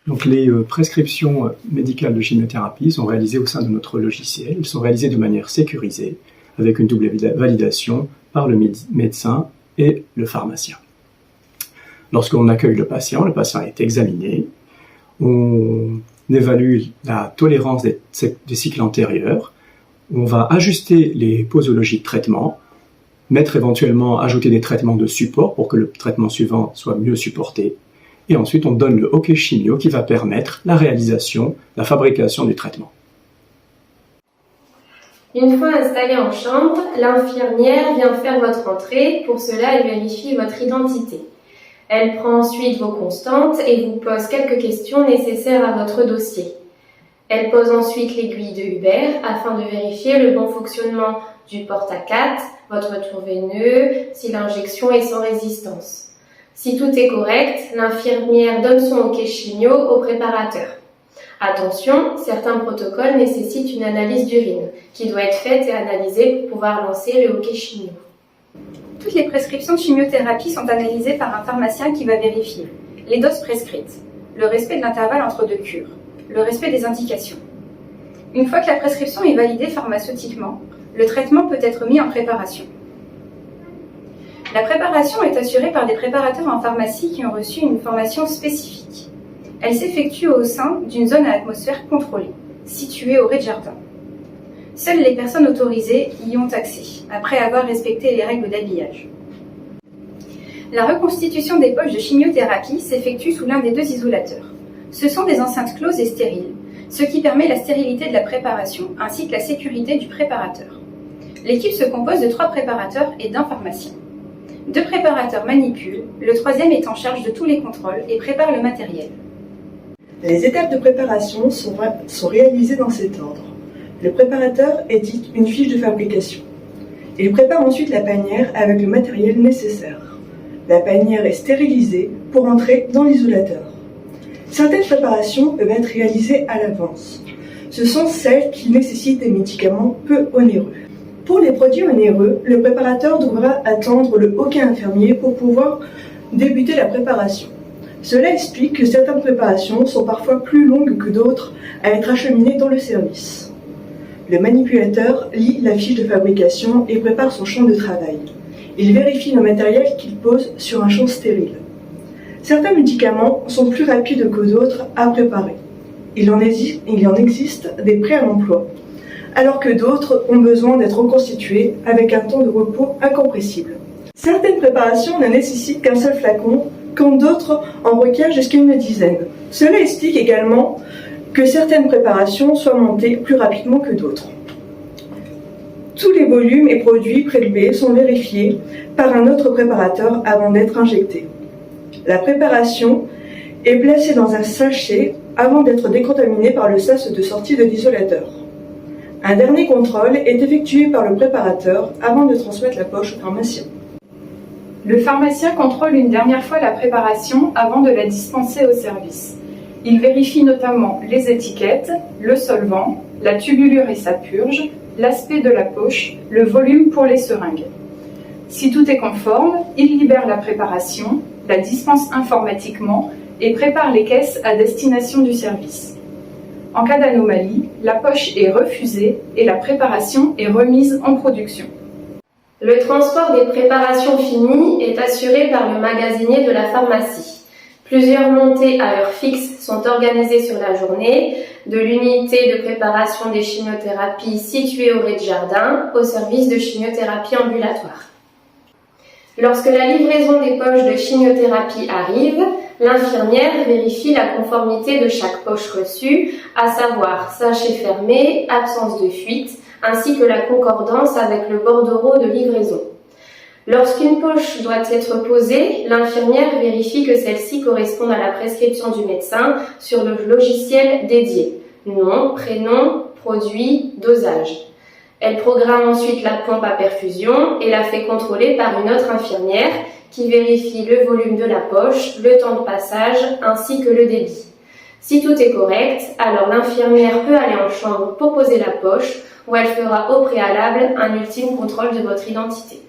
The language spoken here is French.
Donc les prescriptions médicales de chimiothérapie sont réalisées au sein de notre logiciel. Elles sont réalisées de manière sécurisée, avec une double validation par le médecin et le pharmacien. Lorsqu'on accueille le patient est examiné, on évalue la tolérance des cycles antérieurs, on va ajuster les posologies de traitement, ajouter des traitements de support pour que le traitement suivant soit mieux supporté, et ensuite on donne le hockey chimio qui va permettre la fabrication du traitement. Une fois installé en chambre, l'infirmière vient faire votre entrée. Pour cela, elle vérifie votre identité. Elle prend ensuite vos constantes et vous pose quelques questions nécessaires à votre dossier. Elle pose ensuite l'aiguille de Huber afin de vérifier le bon fonctionnement du porte-à-4, votre tour veineux, si l'injection est sans résistance. Si tout est correct, l'infirmière donne son hockey chimio au préparateur. Attention, certains protocoles nécessitent une analyse d'urine qui doit être faite et analysée pour pouvoir lancer le hockey chimio. Toutes les prescriptions de chimiothérapie sont analysées par un pharmacien qui va vérifier les doses prescrites, le respect de l'intervalle entre deux cures, le respect des indications. Une fois que la prescription est validée pharmaceutiquement, le traitement peut être mis en préparation. La préparation est assurée par des préparateurs en pharmacie qui ont reçu une formation spécifique. Elle s'effectue au sein d'une zone à atmosphère contrôlée, située au rez-de-jardin. Seules les personnes autorisées y ont accès, après avoir respecté les règles d'habillage. La reconstitution des poches de chimiothérapie s'effectue sous l'un des deux isolateurs. Ce sont des enceintes closes et stériles, ce qui permet la stérilité de la préparation ainsi que la sécurité du préparateur. L'équipe se compose de 3 préparateurs et d'un pharmacien. 2 préparateurs manipulent, le 3e est en charge de tous les contrôles et prépare le matériel. Les étapes de préparation sont réalisées dans cet ordre. Le préparateur édite une fiche de fabrication. Il prépare ensuite la panière avec le matériel nécessaire. La panière est stérilisée pour entrer dans l'isolateur. Certaines préparations peuvent être réalisées à l'avance. Ce sont celles qui nécessitent des médicaments peu onéreux. Pour les produits onéreux, le préparateur devra attendre le hockey infirmier pour pouvoir débuter la préparation. Cela explique que certaines préparations sont parfois plus longues que d'autres à être acheminées dans le service. Le manipulateur lit la fiche de fabrication et prépare son champ de travail. Il vérifie le matériel qu'il pose sur un champ stérile. Certains médicaments sont plus rapides que d'autres à préparer. Il en existe des prêts à l'emploi, alors que d'autres ont besoin d'être reconstitués avec un temps de repos incompressible. Certaines préparations ne nécessitent qu'un seul flacon, quand d'autres en requièrent jusqu'à une dizaine. Cela explique également que certaines préparations soient montées plus rapidement que d'autres. Tous les volumes et produits prélevés sont vérifiés par un autre préparateur avant d'être injectés. La préparation est placée dans un sachet avant d'être décontaminée par le sas de sortie de l'isolateur. Un dernier contrôle est effectué par le préparateur avant de transmettre la poche au pharmacien. Le pharmacien contrôle une dernière fois la préparation avant de la dispenser au service. Il vérifie notamment les étiquettes, le solvant, la tubulure et sa purge, l'aspect de la poche, le volume pour les seringues. Si tout est conforme, il libère la préparation, la dispense informatiquement et prépare les caisses à destination du service. En cas d'anomalie, la poche est refusée et la préparation est remise en production. Le transport des préparations finies est assuré par le magasinier de la pharmacie. Plusieurs montées à heure fixe sont organisées sur la journée de l'unité de préparation des chimiothérapies située au rez-de-jardin au service de chimiothérapie ambulatoire. Lorsque la livraison des poches de chimiothérapie arrive, l'infirmière vérifie la conformité de chaque poche reçue, à savoir sachet fermé, absence de fuite, ainsi que la concordance avec le bordereau de livraison. Lorsqu'une poche doit être posée, l'infirmière vérifie que celle-ci correspond à la prescription du médecin sur le logiciel dédié. Nom, prénom, produit, dosage. Elle programme ensuite la pompe à perfusion et la fait contrôler par une autre infirmière qui vérifie le volume de la poche, le temps de passage ainsi que le débit. Si tout est correct, alors l'infirmière peut aller en chambre pour poser la poche où elle fera au préalable un ultime contrôle de votre identité.